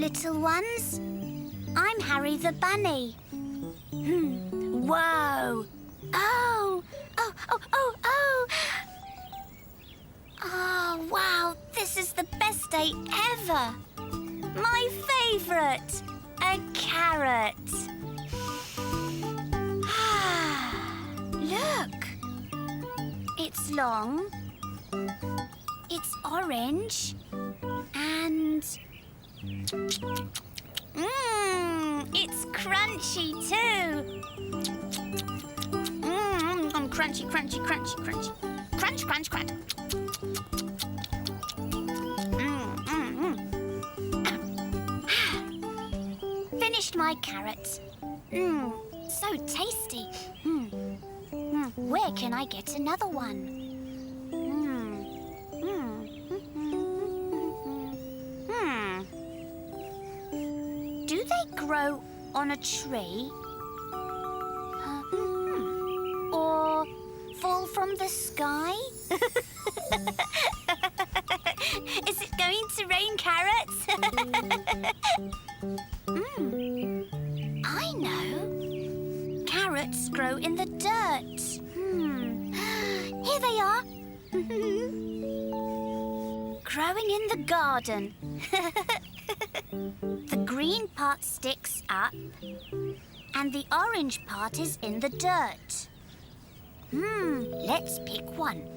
little ones. I'm Harry the bunny. Whoa! Oh! Oh, oh, oh, oh! Oh, wow! This is the best day ever! My favourite! A carrot! Look! It's long, it's orange, and... it's crunchy too! Crunchy, crunchy, crunchy, crunchy. Crunch, crunch, crunch. Finished my carrot. So tasty. Where can I get another one? Do they grow on a tree? Or fall from the sky? Is it going to rain carrots? I know. Carrots grow in the dirt. Here they are. Growing in the garden. The green part sticks up and the orange part is in the dirt. Let's pick one.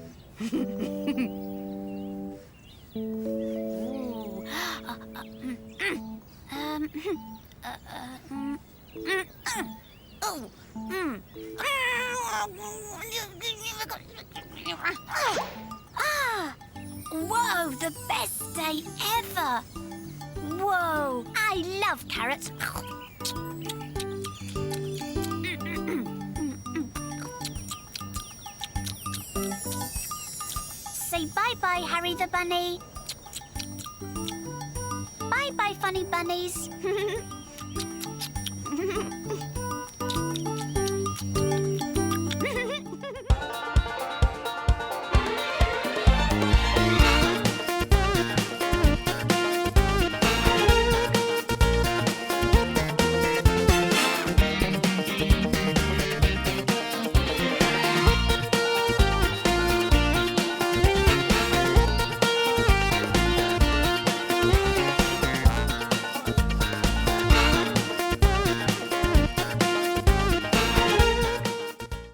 Whoa, the best day ever! Whoa, I love carrots. Say bye-bye, Harry the bunny. Bye-bye, funny bunnies.